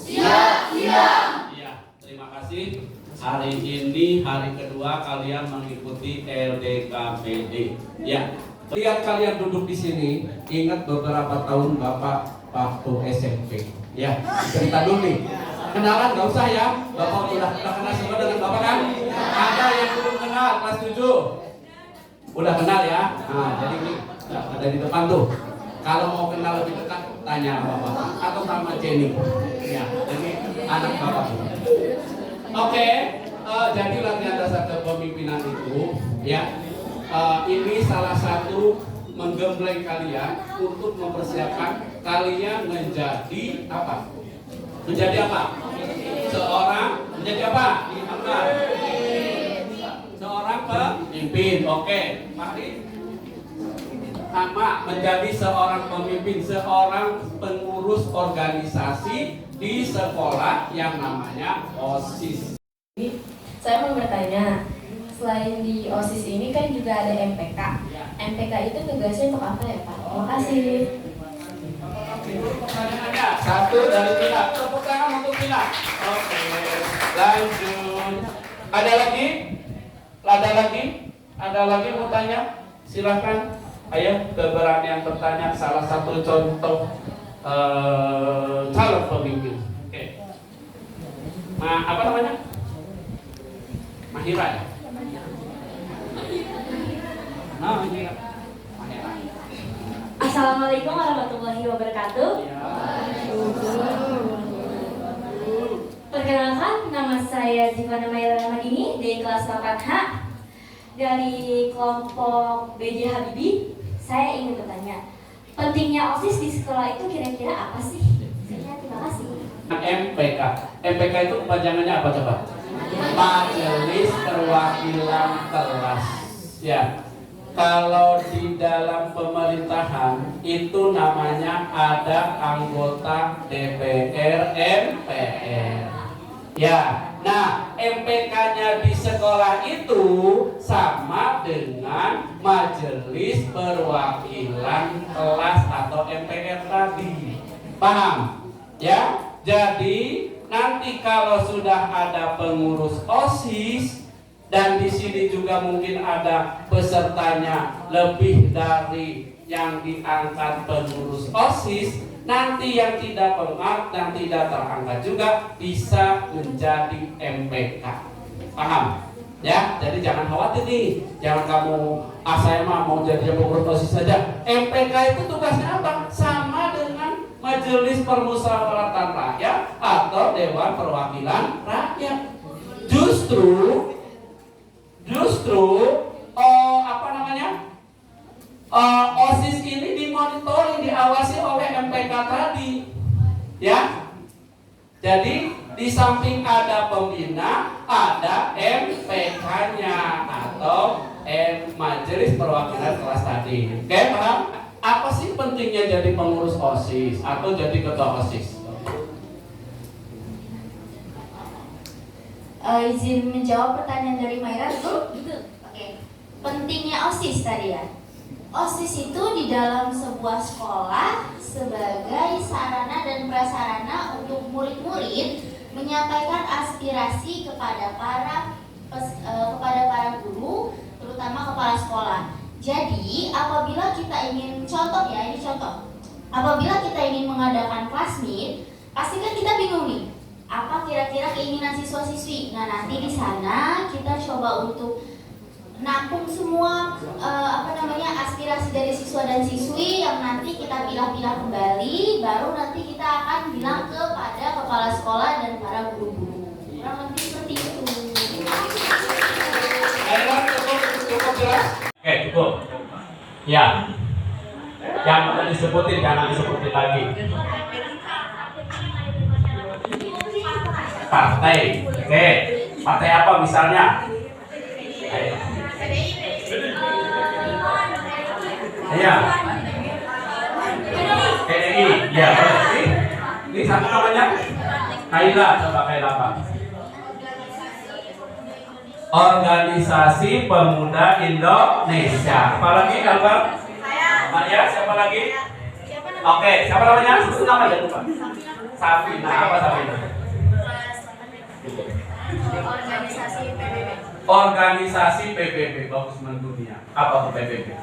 Siap, siap. Iya, terima kasih. Hari ini hari kedua kalian mengikuti LDKPD. Ya. Lihat kalian duduk di sini, ingat beberapa tahun Bapak waktu SMP. Ya, cerita dulu nih. Kenalan nggak usah ya. Bapak udah kenal semua dengan Bapak kan? Ada yang belum kenal kelas 7. Udah kenal ya? Nah, jadi ini ada di depan tuh. Kalau mau kenal lebih dekat, tanya sama Bapak atau sama Jenny. Ya, ini anak Bapak. Oke, jadi latihan dasar kepemimpinan itu, ya, ini salah satu menggembleng kalian untuk mempersiapkan kalian menjadi apa? Menjadi apa? Menjadi apa? Seorang pemimpin. Oke, mari. Sama menjadi seorang pemimpin, seorang pengurus organisasi di sekolah yang namanya OSIS. Saya mau bertanya, selain di OSIS ini kan juga ada MPK. MPK itu tugasnya untuk apa ya Pak? Terima kasih. Pertanyaannya satu dari Pila. Tepuk tangan untuk Pila. Oke, lanjut. Ada lagi? Ada lagi mau tanya? Silakan. Ayo, keberanian bertanya salah satu contoh calon pemimpin. Oke. Apa namanya? Mahira ya? Mahira. Assalamualaikum warahmatullahi wabarakatuh. Perkenalkan, nama saya Zivana Maira Madini dari kelas 4H dari kelompok BJ Habibie. Saya ingin bertanya, pentingnya OSIS di sekolah itu kira-kira apa sih? Terima kasih. MPK itu kepanjangannya apa coba? Majelis Perwakilan Kelas. Ya. Kalau di dalam pemerintahan itu namanya ada anggota DPR, MPR. Ya. Nah, MPK-nya di sekolah itu sama dengan Majelis Perwakilan Kelas atau MPR tadi. Paham? Ya. Jadi nanti kalau sudah ada pengurus OSIS dan di sini juga mungkin ada pesertanya lebih dari yang diangkat pengurus OSIS, nanti yang tidak pernah dan tidak terangkat juga bisa menjadi MPK. Paham? Ya, jadi jangan khawatir nih. Jangan kamu saya mau jadi pengurus OSIS saja. MPK itu tugasnya apa? Sama dengan Majelis Permusyawaratan Rakyat atau Dewan Perwakilan Rakyat. Justru OSIS ini dimonitoring, diawasi oleh MPK tadi, ya. Jadi di samping ada pembina, ada MPK-nya atau Majelis Perwakilan Kelas tadi. Oke, paham? Apa sih pentingnya jadi pengurus OSIS atau jadi ketua OSIS? Izin menjawab pertanyaan dari Maira dulu. Oke. Pentingnya OSIS tadi ya. OSIS itu di dalam sebuah sekolah sebagai sarana dan prasarana untuk murid-murid menyampaikan aspirasi kepada para guru, terutama kepala sekolah. Jadi, apabila kita ingin apabila kita ingin mengadakan class meet, pasti kan kita bingung nih, apa kira-kira keinginan siswa-siswi. Nah, nanti di sana kita coba untuk nampung semua aspirasi dari siswa dan siswi yang nanti kita pilah-pilah kembali, baru nanti kita akan bilang kepada kepala sekolah dan para guru-guru. Kurang lebih seperti itu. Cukup jelas? Oke, cukup. Ya. Yang disebutin jangan disebutin lagi. Partai. Oke. Partai apa misalnya? Ayo. Iya. PDI. Ya. Ini satu namanya. Kaila, coba Kaila apa? Organisasi Pemuda Indonesia. Apalagi Kalbar? Maria, siapa lagi? Oke, siapa namanya? Sebut nama, jangan lupa. Safina, apa Safina? Organisasi PBB. Organisasi PBB, bagus mendunia. Apa tuh PBB?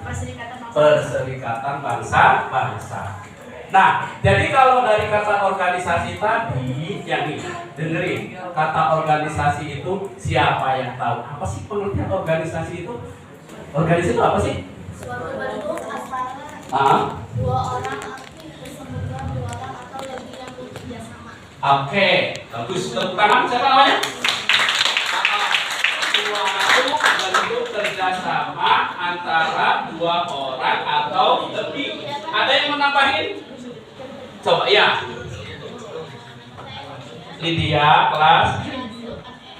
Perserikatan Bangsa-Bangsa. Nah, jadi kalau dari kata organisasi tadi, yang ini, dengerin, kata organisasi itu siapa yang tahu? Apa sih pengertian organisasi itu? Organisasi itu apa sih? Suatu bentuk antara dua orang aktif bersama dua orang atau lebih yang bekerja sama. Oke, bagus. Tepuk tangan, siapa namanya? Suatu bentuk kerjasama antara dua orang atau lebih. Ada yang mau nambahin? Coba ya. Lydia kelas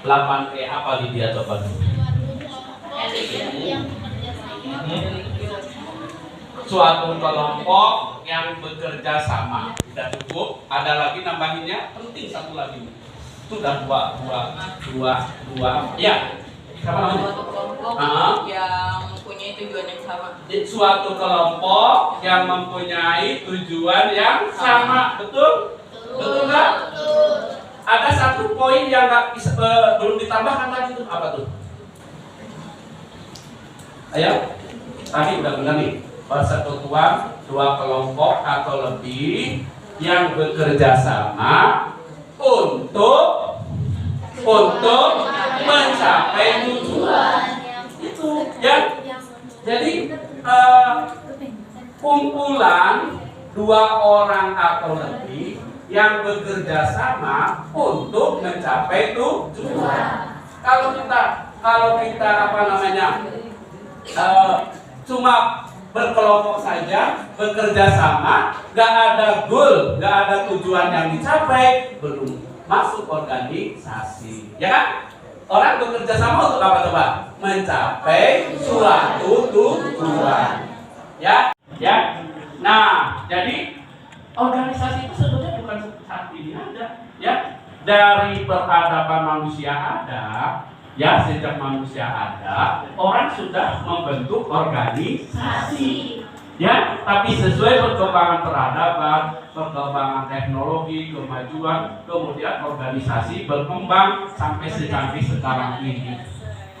8E, apa Lydia coba dulu? Suatu kelompok yang bekerja sama. Sudah cukup. Ada lagi nambahinnya? Penting satu lagi. Sudah dua. Ya. Siapa namanya? Suatu kelompok yang mempunyai tujuan yang sama. Suatu kelompok yang mempunyai tujuan yang sama. Betul? Betul nggak? Ada satu poin yang nggak bisa belum ditambahkan tadi itu apa tuh? Ayo, tadi udah benar nih. Persekutuan dua kelompok atau lebih yang bekerja sama untuk mencapai tujuan. Itu ya. Jadi kumpulan dua orang atau lebih yang bekerja sama untuk mencapai tujuan. Kalau kita apa namanya cuma berkelompok saja, bekerja sama, nggak ada goal, nggak ada tujuan yang dicapai, belum masuk organisasi, ya kan? Orang bekerja sama untuk apa coba? Mencapai suatu tujuan, ya. Nah, jadi organisasi itu sebetulnya bukan saat ini ada, ya. Dari peradaban manusia ada. Ya, sejak manusia ada, orang sudah membentuk organisasi. Ya, tapi sesuai perkembangan peradaban, perkembangan teknologi, kemajuan, kemudian organisasi berkembang sampai secanggih sekarang ini.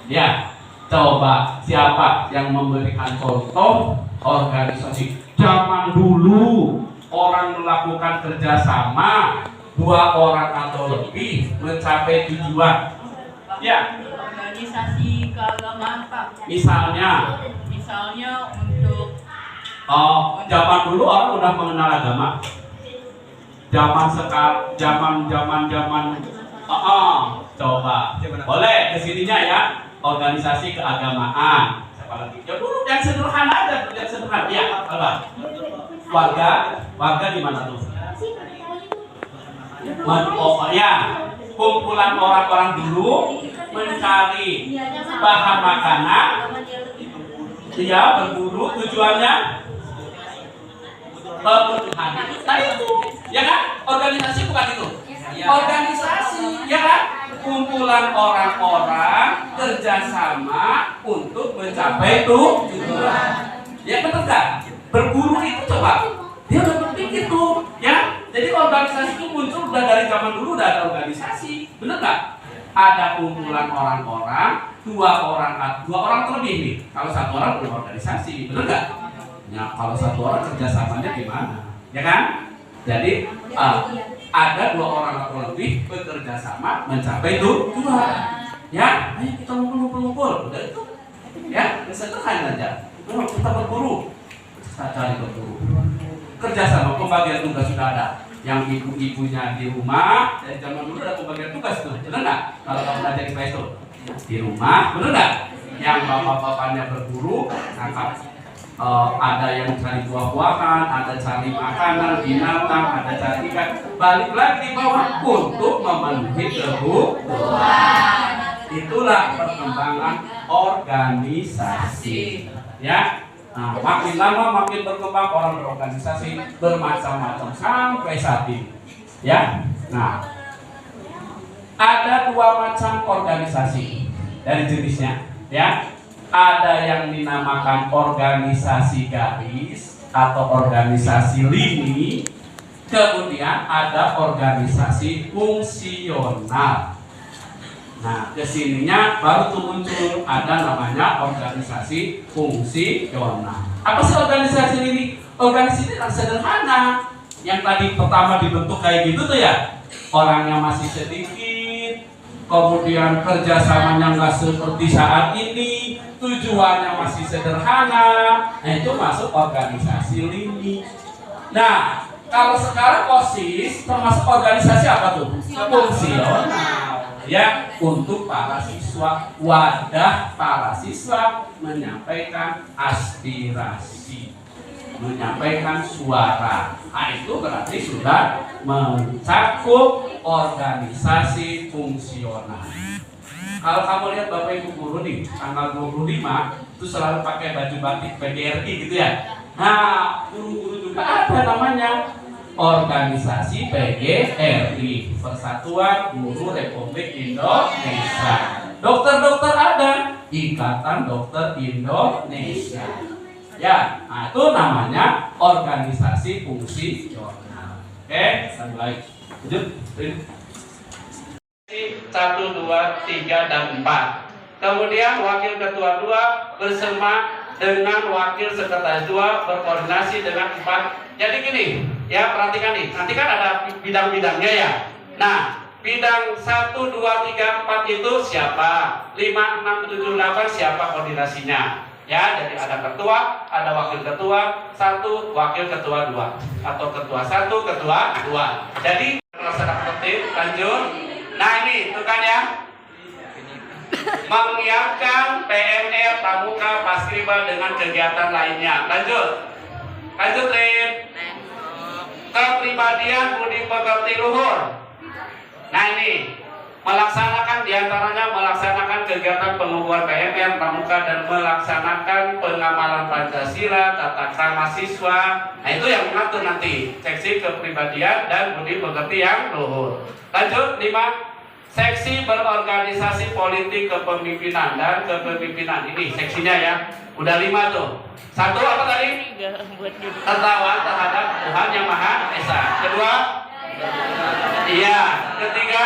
Ya, coba siapa yang memberikan contoh organisasi? Zaman dulu orang melakukan kerjasama dua orang atau lebih mencapai tujuan. Ya. Organisasi keagamaan Pak. Misalnya untuk zaman dulu orang udah mengenal agama. Coba. Boleh kesininya ya. Organisasi keagamaan. Siapa lagi? Ya dulu yang sederhana aja, yang sederhana. Ya, apa? Warga di mana tuh? Ya. Kumpulan orang-orang dulu mencari bahan makanan, dia berburu, tujuannya kebutuhan. Nah itu, ya kan? Organisasi bukan itu. Organisasi, ya kan? Kumpulan orang-orang kerjasama untuk mencapai tujuan. Ya betul kan? Berburu itu coba, dia udah berpikir tuh, ya. Jadi organisasi itu muncul udah dari zaman dulu, udah ada organisasi, bener nggak? Ada kumpulan orang-orang, dua orang terlebih nih. Kalau satu orang belum organisasi, bener nggak? Ya kalau satu orang kerjasamanya gimana? Ya kan? Jadi ada dua orang atau lebih bekerja sama mencapai tujuan. Ya, ayo kita ngumpul-ngumpul, udah itu. Ya, sederhana aja. Kita berburu, kita cari berburu. Kerjasama, pembagian tugas sudah ada. Yang ibu-ibunya di rumah, dari zaman dulu ada pembagian tugas tuh, benar nggak? Kalau kamu belajar di PSO di rumah, benar nggak? Yang bapak-bapaknya berburu, nangkap. Ada yang cari buah-buahan, ada cari makanan, binatang, ada cari ikan. Balik lagi di bawah untuk memenuhi kebutuhan. Itulah perkembangan organisasi, ya. Nah, makin lama makin berkembang orang berorganisasi bermacam-macam sampai saat ini. Ya. Nah, ada dua macam organisasi dari jenisnya, ya. Ada yang dinamakan organisasi garis atau organisasi lini. Kemudian ada organisasi fungsional. Nah, kesininya baru tuh muncul ada namanya organisasi fungsional. Apa sih organisasi ini? Organisasi ini sederhana. Yang tadi pertama dibentuk kayak gitu tuh ya, orangnya masih sedikit, kemudian kerjasamanya nggak seperti saat ini, tujuannya masih sederhana. Nah, itu masuk organisasi lini. Nah, kalau sekarang OSIS termasuk organisasi apa tuh? Fungsional. Ya, untuk para siswa, wadah para siswa menyampaikan aspirasi, menyampaikan suara. Nah, itu berarti sudah mencakup organisasi fungsional. Kalau kamu lihat Bapak Ibu guru nih, tanggal 25 itu selalu pakai baju batik PGRI gitu ya. Nah, guru-guru juga ada namanya organisasi PGRI, Persatuan Guru Republik Indonesia. Dokter-dokter ada, Ikatan Dokter Indonesia. Ya, nah itu namanya organisasi fungsional. Oke, mulai. Lanjut. 1, 2, 3, dan 4. Kemudian wakil ketua 2 bersama dengan wakil sekretaris 2 berkoordinasi dengan 4. Jadi gini, ya perhatikan nih. Nanti kan ada bidang-bidangnya ya. Nah, bidang 1, 2, 3, 4 itu siapa? 5, 6, 7, 8 siapa koordinasinya? Ya, jadi ada ketua, ada wakil ketua 1, wakil ketua 2, atau ketua 1, ketua 2. Jadi melaksanakan tertib, lanjut. Nah ini, itu kan ya, menyiapkan PMR, pramuka, paskibra dengan kegiatan lainnya. Lanjut, lanjut Rin. Kepribadian budi pekerti luhur. Nah ini, melaksanakan diantaranya melaksanakan kegiatan pengukuhan PMR, pramuka, dan melaksanakan pengamalan Pancasila, tata krama siswa. Nah itu yang mengatur nanti seksi kepribadian dan budi pekerti yang luhur. Lanjut 5. Seksi berorganisasi politik kepemimpinan dan kepemimpinan. Ini seksinya ya. Udah 5 tuh. 1 apa tadi? Tertawan terhadap Tuhan Yang Maha Esa. Kedua? Iya. Ketiga?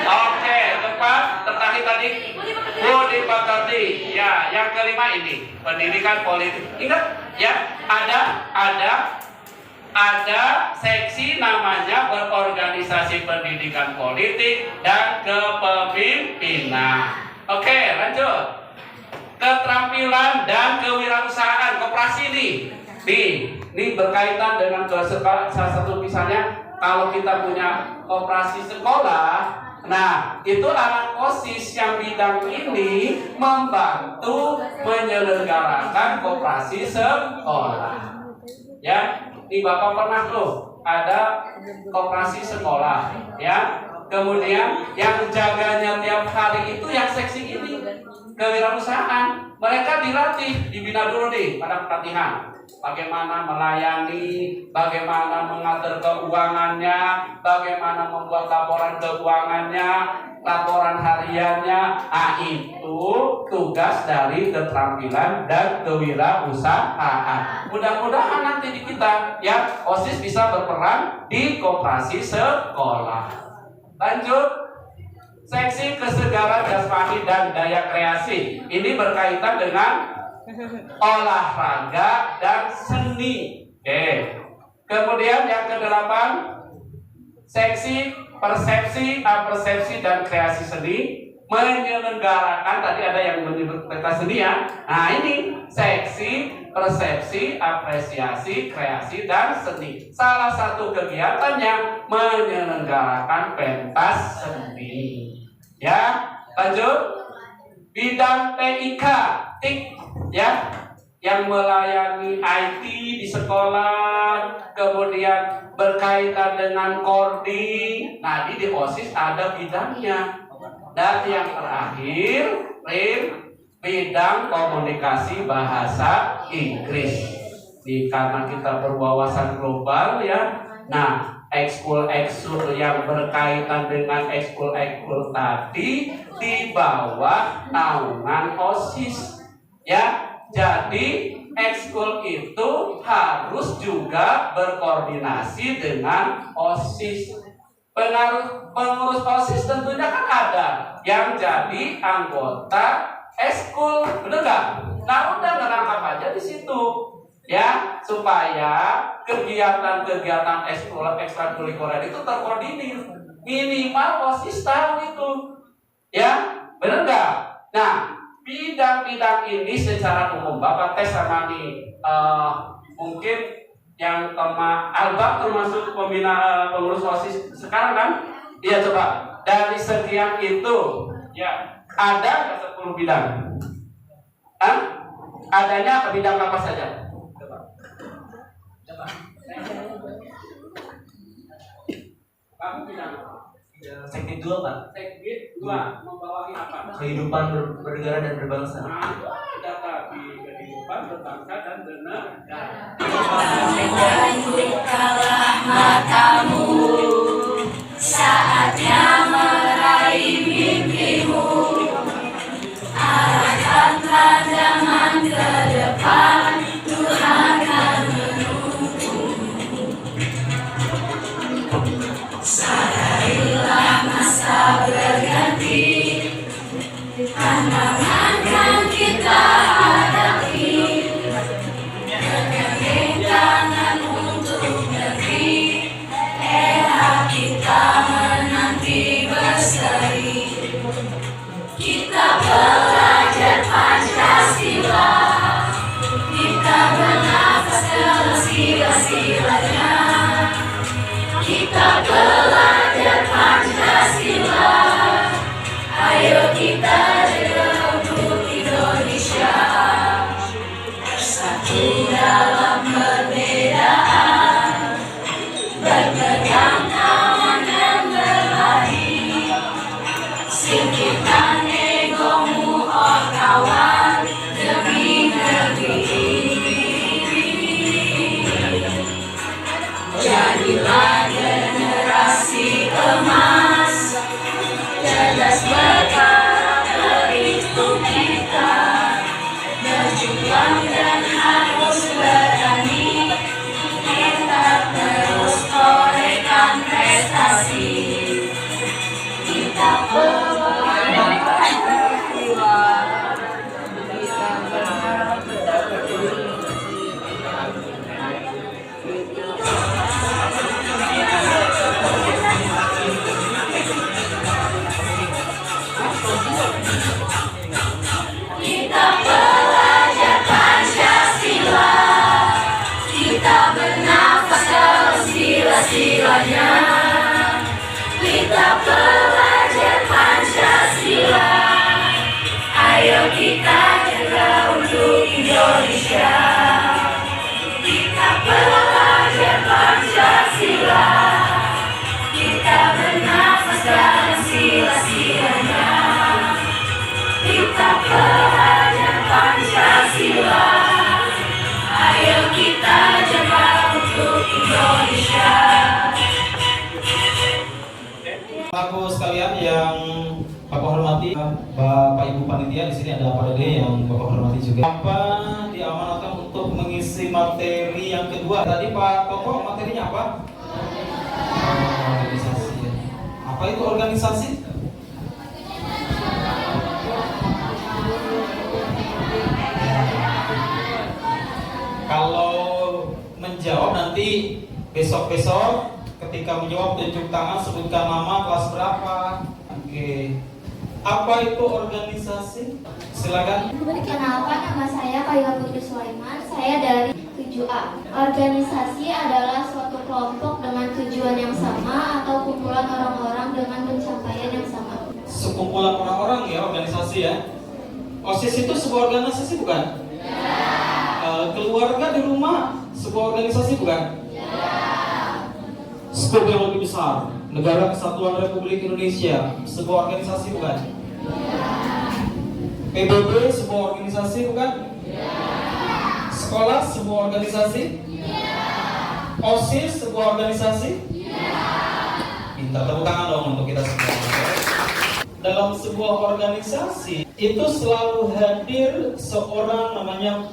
Oke. Keempat? Tertarik tadi? Budi pekerti. Ya. Yang kelima ini pendidikan politik. Ingat ya. Ada seksi namanya berorganisasi pendidikan politik dan kepemimpinan. Oke, lanjut. Keterampilan dan kewirausahaan koperasi ini berkaitan dengan salah satu misalnya kalau kita punya koperasi sekolah. Nah, itu anak OSIS yang bidang ini membantu menyelenggarakan koperasi sekolah. Ya. Di Bapak pernah tuh ada koperasi sekolah, ya. Kemudian yang jaganya tiap hari itu yang seksi ini kewirausahaan. Mereka dilatih, dibina dulu nih pada pelatihan. Bagaimana melayani, bagaimana mengatur keuangannya, bagaimana membuat laporan keuangannya, laporan hariannya. Nah, itu tugas dari keterampilan dan kewirausahaan. Mudah-mudahan nanti di kita ya OSIS bisa berperan di koperasi sekolah. Lanjut, seksi kesegaran jasmani dan daya kreasi. Ini berkaitan dengan olahraga dan seni. Oke. Kemudian yang ke-8, seksi persepsi dan kreasi seni menyelenggarakan, tadi ada yang menyebut pentas seni ya. Nah ini seksi persepsi, apresiasi, kreasi, dan seni. Salah satu kegiatannya menyelenggarakan pentas seni. Ya, lanjut. Bidang TIK, ya, yang melayani IT di sekolah, kemudian berkaitan dengan koordinasi. Nah, di OSIS ada bidangnya. Dan yang terakhir, bidang komunikasi bahasa Inggris. Karena kita berwawasan global ya. Nah, ekskul yang berkaitan dengan ekskul tadi di bawah naungan OSIS ya. Jadi ekskul itu harus juga berkoordinasi dengan OSIS. Pengurus OSIS tentunya kan ada yang jadi anggota ekskul, bener nggak? Nah, udah ngerangkap aja di situ, ya, supaya kegiatan-kegiatan ekstrakurikuler itu terkoordinir. Minimal OSIS tahu itu, ya, bener nggak? Nah, bidang-bidang ini secara umum Bapak tes sama nih, mungkin yang Alba termasuk pembina pengurus OSIS sekarang kan? Iya, coba dari sekian itu, ya, ada nggak 10 bidang? Hah? Adanya bidang apa saja? Coba. Kamu bidang apa? Teknik 2, Pak. Teknik 2 membawahi apa? Kehidupan bernegara dan berbangsa. Nah, ada tadi kehidupan berbangsa dan bernegara. Bukalah matamu, saatnya meraih mimpimu. Arahkan pandangan ke depan, Tuhan akan menunggu. Sadarilah masa berganti, tantangan kan kita hadapi. Bergandeng tangan untuk negeri, era kita menanti berseri. Kita belajar Pancasila, kita bernafas dalam sila-silanya. Kita belajar Pancasila, ayo kita jaga untuk Indonesia. Bersatu dalam perbedaan, berpegang tangan dan berlari. Singkirkan egomu, oh kawan, demi negeri ini. Jadilah generasi emas, cerdas berkarakter itu kita. Berjuang dan harus berani, kita terus torehkan prestasi. Kita belajar Pancasila, kita bernafas dalam sila-silanya. Kita belajar Pancasila, ayo kita jaga untuk Indonesia. Kita belajar Pancasila, kita bernafas dalam sila-silanya. Kita belajar Pancasila, ayo kita jaga untuk Indonesia. Aku sekalian yang Bapak hormati, Bapak Ibu panitia, di sini ada Pak Dede yang Bapak hormati juga. Bapak diamanatkan untuk mengisi materi yang kedua. Tadi Pak Koko materinya apa? Organisasi. Apa itu organisasi? Kalau menjawab nanti besok-besok ketika menjawab tunjuk tangan, sebutkan nama, kelas berapa. Oke. Apa itu organisasi? Silakan. Kenalkan, nama saya Kayla Putri Sulaiman. Saya dari 7A. Organisasi adalah suatu kelompok dengan tujuan yang sama atau kumpulan orang-orang dengan pencapaian yang sama. Sekumpulan orang-orang ya, organisasi ya. OSIS itu sebuah organisasi bukan? Ya. Keluarga di rumah sebuah organisasi bukan? Ya. Skop yang lebih besar, Negara Kesatuan Republik Indonesia sebuah organisasi bukan? Ya. PBB sebuah organisasi bukan? Ya. Sekolah sebuah organisasi? Ya. OSIS sebuah organisasi? Ya. Minta tepuk tangan dong untuk kita semua. Dalam sebuah organisasi itu selalu hadir seorang namanya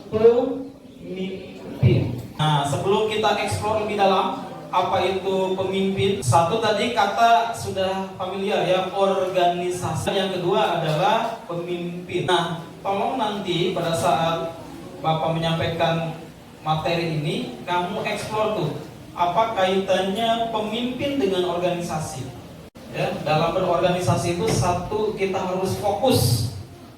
pemimpin. Nah, sebelum kita eksplor lebih dalam apa itu pemimpin, satu tadi kata sudah familiar ya, organisasi. Yang kedua adalah pemimpin. Nah, tolong nanti pada saat Bapak menyampaikan materi ini, kamu eksplor tuh apa kaitannya pemimpin dengan organisasi. Ya, dalam berorganisasi itu satu, kita harus fokus.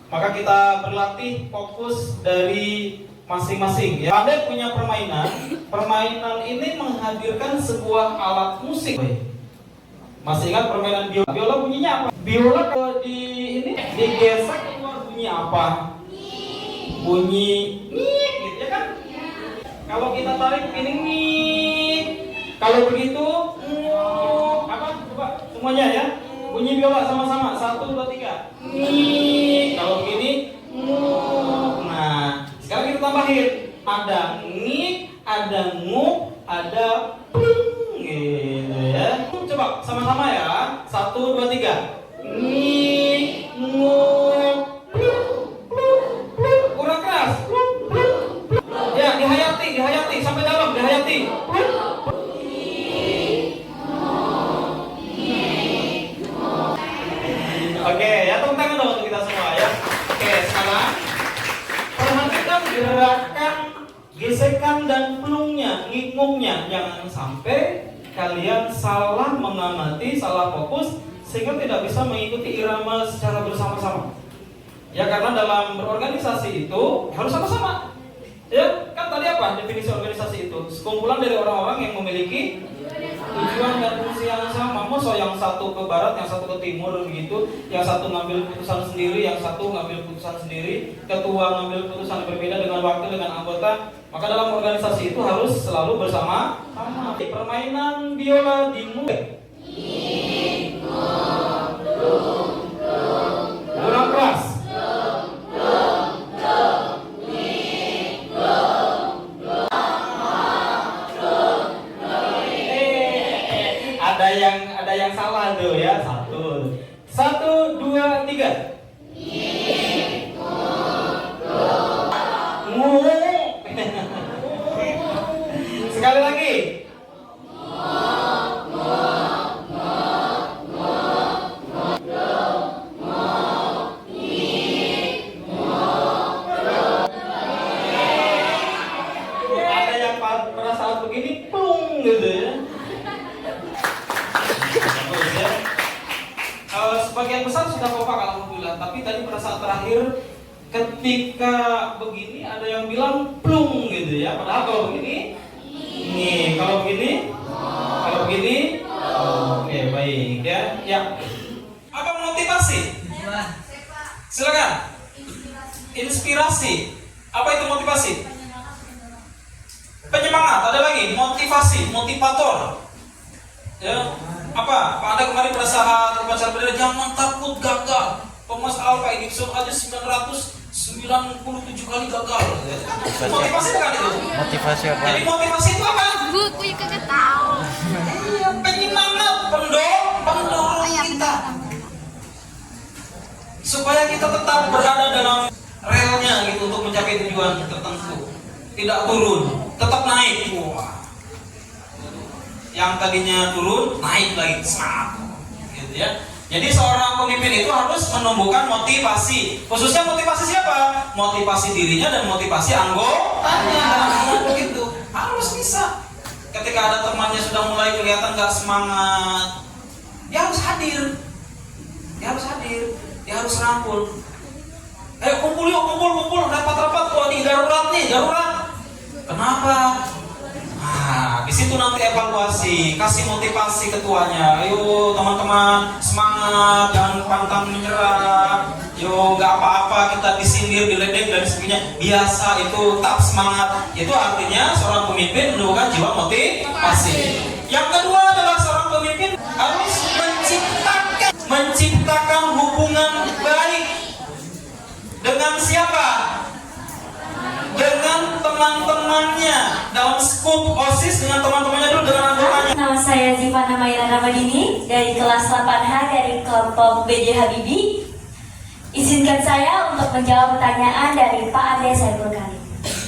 Maka kita berlatih fokus dari masing-masing ya. Anda punya permainan. Permainan ini menghadirkan sebuah alat musik. Masih ingat permainan biola? Biola bunyinya apa? Biola kalau digesek keluar bunyi apa? Bunyi nih, gitu ya kan? Kalau kita tarik ini nih. Kalau begitu apa? Coba semuanya ya. Bunyi biola sama-sama. 1, 2, 3. Nih. Kalau begini nah, sekarang kita tambahin. Ada ngik, ada nguk, ada pling gitu ya. Coba sama-sama ya. 1, 2, 3. Ngik, nguk, pling, pling, pling. Kurang keras. Ya, dihayati sampai dalam, dihayati. Oke, ya tepuk tangan dong untuk kita semua ya. Oke, sekarang perhatikan gerakan gesekan dan plungnya, ngikungnya. Jangan sampai kalian salah mengamati, salah fokus sehingga tidak bisa mengikuti irama secara bersama-sama. Ya, karena dalam berorganisasi itu harus sama-sama. Ya, kan tadi apa definisi organisasi itu? Sekumpulan dari orang-orang yang memiliki tujuan dan fungsi yang sama. Masa yang satu ke barat, yang satu ke timur begitu, yang satu ngambil keputusan sendiri, yang satu ngambil keputusan sendiri, ketua ngambil keputusan berbeda dengan wakil dengan anggota. Maka dalam organisasi itu harus selalu bersama. Permainan biola dimulai. Kurang keras. Ada yang salah tuh ya. 1, 2, 3. Sekali lagi. Ada yang pada saat begini plung gitu ya. Sebagian besar sudah kompak alhamdulillah, tapi tadi pada saat terakhir ketika begini ada yang bilang plung gitu ya. Padahal kalau begini nih, kalau begini oke, baik ya. Ya. Apa motivasi? Silakan. Inspirasi. Apa itu motivasi? Penyemangat. Ada lagi motivasi, motivator. Ya. Apa? Pak Anda kemarin pada saat upacara bendera, jangan takut gagal. Thomas Alva Edison aja 997 kali gagal. Motivasi bukan itu? Motivasi apa? Jadi motivasi itu apa? Buku yang kagak tahu. Penyemangat, pendorong kita. Supaya kita tetap berada dalam relnya gitu untuk mencapai tujuan tertentu. Tidak turun, tetap naik. Wah. Yang tadinya turun, naik lagi, semangat, gitu ya. Jadi seorang pemimpin itu harus menumbuhkan motivasi. Khususnya motivasi siapa? Motivasi dirinya dan motivasi anggotanya. Begitu, harus bisa. Ketika ada temannya sudah mulai kelihatan gak semangat, dia harus hadir. Dia harus rangkul. Ayo kumpul yuk, kumpul, rapat. Wah, ini darurat. Kenapa? Nah, di situ nanti evaluasi, kasih motivasi ketuanya. Ayo teman-teman, semangat, jangan pantang menyerah. Yo, nggak apa-apa kita disindir, diledek dan sebagainya. Biasa itu, tetap semangat. Itu artinya seorang pemimpin menunjukkan jiwa motivasi. Yang kedua adalah seorang pemimpin harus menciptakan hubungan baik dengan siapa? Dengan teman-temannya. Dalam skup OSIS dengan teman-temannya dulu, dengan anggotanya. Nama saya Zivana Mayra Ramadini dari kelas 8H dari kelompok BJ Habibie. Izinkan saya untuk menjawab pertanyaan dari Pak Ade Saiful Karim.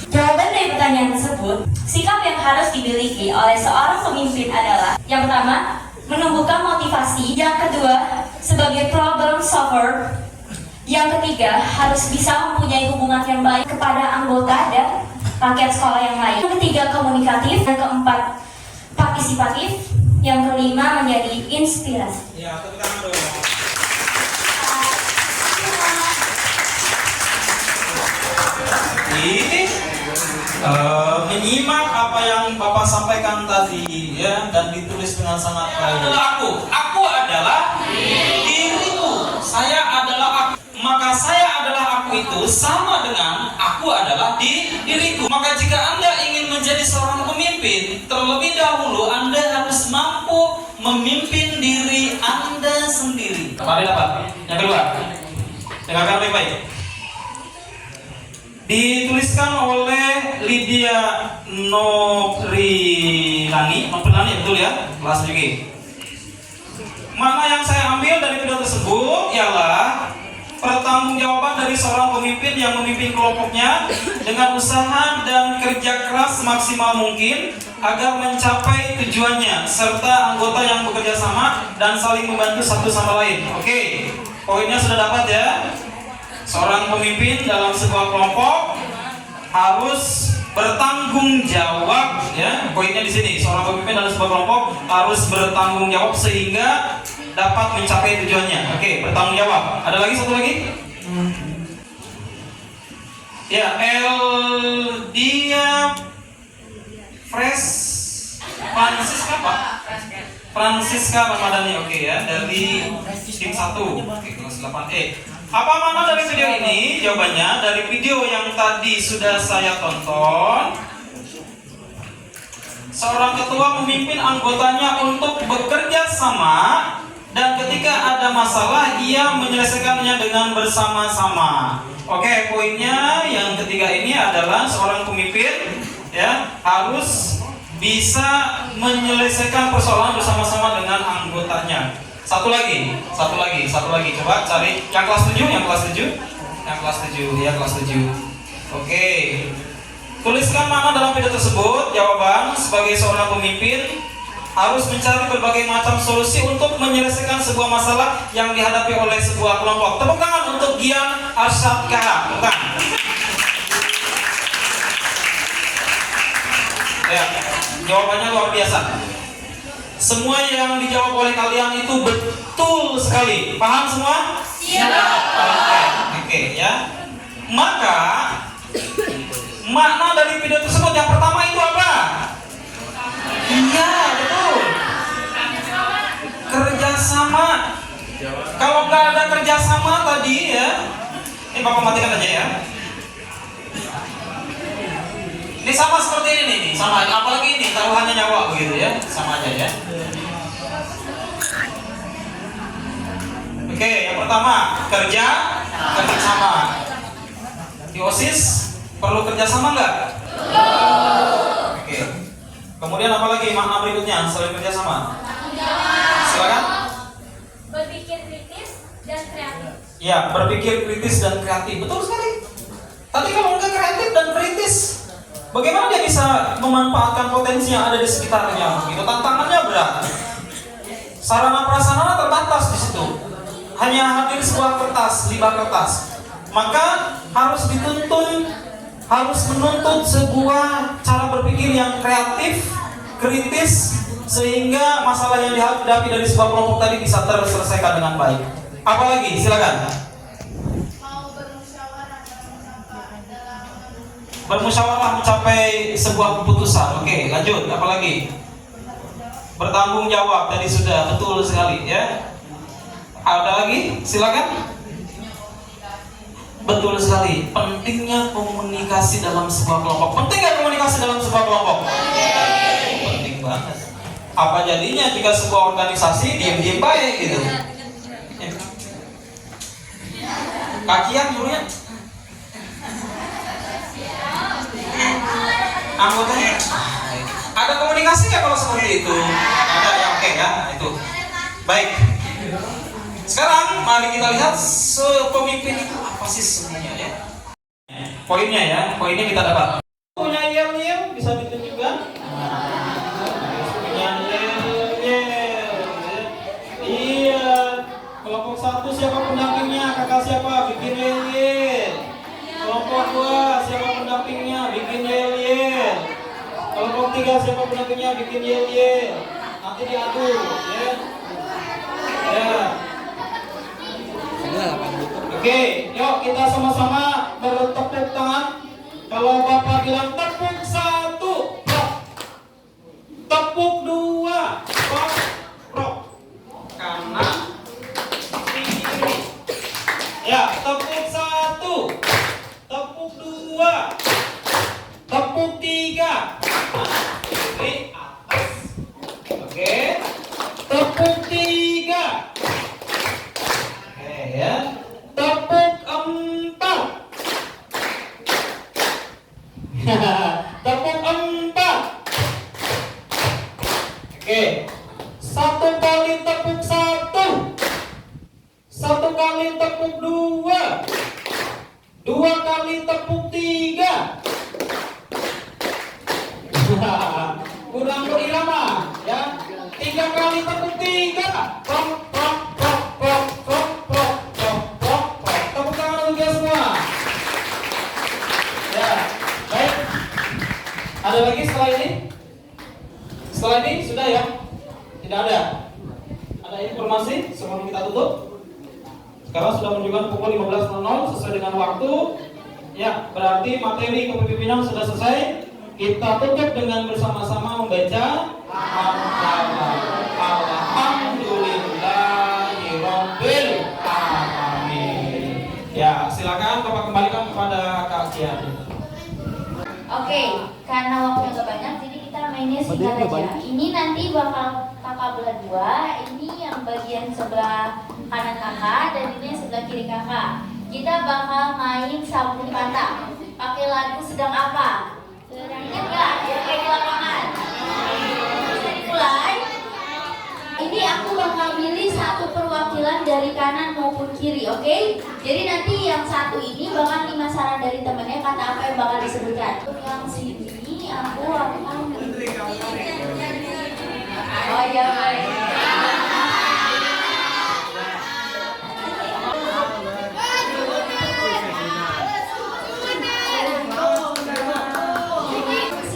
Jawaban dari pertanyaan tersebut, sikap yang harus dimiliki oleh seorang pemimpin adalah yang pertama, menumbuhkan motivasi. Yang kedua, sebagai problem solver. Yang ketiga, harus bisa mempunyai hubungan yang baik kepada anggota dan rakyat sekolah yang lain. Yang ketiga, komunikatif. Yang keempat, partisipatif. Yang kelima, menjadi inspirasi. Ya, tepuk tangan dong. Ini menyimak apa yang Bapak sampaikan tadi ya, dan ditulis dengan sangat baik. Aku adalah diriku. Saya adalah aku. Maka saya adalah aku itu sama dengan aku adalah diriku. Maka jika Anda ingin menjadi seorang pemimpin, terlebih dahulu Anda harus mampu memimpin diri Anda sendiri. Mari dapat. Yang kedua, dengarkan baik-baik. Dituliskan oleh Lydia Noprilani, betul ya? Kelas juga. Mana yang saya ambil dari video tersebut ialah pertanggungjawaban dari seorang pemimpin yang memimpin kelompoknya dengan usaha dan kerja keras semaksimal mungkin agar mencapai tujuannya, serta anggota yang bekerja sama dan saling membantu satu sama lain. Oke, poinnya sudah dapat ya. Seorang pemimpin dalam sebuah kelompok harus bertanggung jawab ya. Poinnya di sini, seorang pemimpin dalam sebuah kelompok harus bertanggung jawab sehingga dapat mencapai tujuannya. Oke, bertanggung jawab. Ada lagi satu lagi? Ya, dia Francisca Pak? Francisca Ramadhani, oke ya, dari tim 1, oke, kelas 8E. Apa makna dari video ini? Jawabannya dari video yang tadi sudah saya tonton. Seorang ketua memimpin anggotanya untuk bekerja sama, dan ketika ada masalah ia menyelesaikannya dengan bersama-sama. Oke, poinnya yang ketiga ini adalah seorang pemimpin ya harus bisa menyelesaikan persoalan bersama-sama dengan anggotanya. Satu lagi. Coba cari yang kelas 7, yang kelas 7. Oke. Tuliskan mana dalam video tersebut. Jawaban sebagai seorang pemimpin harus mencari berbagai macam solusi untuk menyelesaikan sebuah masalah yang dihadapi oleh sebuah kelompok. Tepuk tangan untuk Gian Arsyad Kahar. Ya, jawabannya luar biasa. Semua yang dijawab oleh kalian itu betul sekali. Paham semua? Siap. Oke, ya. Maka makna dari video tersebut yang pertama itu apa? Iya, betul. Kerjasama. Kalau nggak ada kerjasama tadi ya, ini Bapak matikan aja ya. Ini sama seperti ini nih, sama. Apalagi ini taruhannya nyawa begitu ya, sama aja ya. Oke, yang pertama kerjasama. Di OSIS perlu kerjasama nggak? Oke. Kemudian apa lagi makna berikutnya selain kerjasama? Silakan. Berpikir kritis dan kreatif. Ya, berpikir kritis dan kreatif, betul sekali. Tapi kalau nggak kreatif dan kritis, bagaimana dia bisa memanfaatkan potensi yang ada di sekitarnya? Gitu, tantangannya berat. Sarana prasarana terbatas di situ. Hanya hadir sebuah kertas, 5 kertas. Maka harus menuntut sebuah cara berpikir yang kreatif, kritis, sehingga masalah yang dihadapi dari sebuah kelompok tadi bisa terselesaikan dengan baik. Apalagi, silakan. Bermusyawarah mencapai sebuah keputusan. Oke, lanjut. Apalagi? Bertanggung jawab. Tadi sudah betul sekali ya. Ada lagi? Silakan. Betul sekali. Pentingnya komunikasi dalam sebuah kelompok. Penting nggak komunikasi dalam sebuah kelompok? Penting banget. Apa jadinya jika sebuah organisasi diam-diam baik gitu? Kakian gurunya. Anggotanya ada komunikasi nggak kalau seperti itu? Ada ya, oke ya, itu baik. Sekarang mari kita lihat pemimpin itu apa sih sebenarnya ya? Poinnya kita dapat. Punya Kelompok 1 siapa pendampingnya? Kakak siapa? Bikin yel-yel. Kelompok 2 siapa pendampingnya? Bikin yel-yel. Kelompok 3 siapa pendampingnya? Bikin yel-yel. Nanti diadu, ya. Ya. Oke, yuk kita sama-sama bertepuk tangan. Kalau Bapak bilang tepuk 1, prok. Tepuk 2, prok, prok. Kanan, kiri. Ya, tepuk 1, tepuk 2, tepuk 3. Kiri, atas. Oke. Tepuk 3. Oke ya. Tepuk 4. Tepuk 4. Oke. 1 kali tepuk 1. 1 kali tepuk 2. 2 kali tepuk 3. Kurang berirama ya. 3 kali tepuk 3. Prok prok prok prok prok prok prok prok prok. Tepuk tangan untuk kita semua. Ya, baik. Ada lagi setelah ini? Setelah ini sudah ya? Tidak ada. Ada informasi sebelum kita tutup? Sekarang sudah menunjukkan pukul 15.00 sesuai dengan waktu. Ya, berarti materi kepemimpinan sudah selesai. Kita tutup dengan bersama-sama membaca Alhamdulillahirabbil alamin. Ya, silakan Bapak kembalikan kepada Kak Kian. Oke, karena waktunya gak banyak, jadi kita mainnya singkat aja. Ini nanti bakal kakak belah dua. Ini yang bagian sebelah kanan kakak dan ini yang sebelah kiri kakak. Kita bakal main sambung kata. Pakai lagu sedang apa? Ingat nggak? Yang kayak di lapangan. Bisa dimulai. Ini aku bakal milih satu perwakilan dari kanan maupun kiri, oke? Jadi nanti yang satu ini bakal 5 saran dari temennya kata apa yang bakal disebutkan. Yang sini aku akan. Oh ya baik.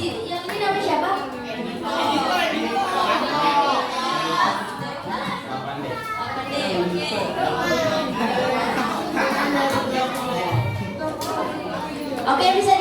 Yang ini nama siapa? Oke, bisa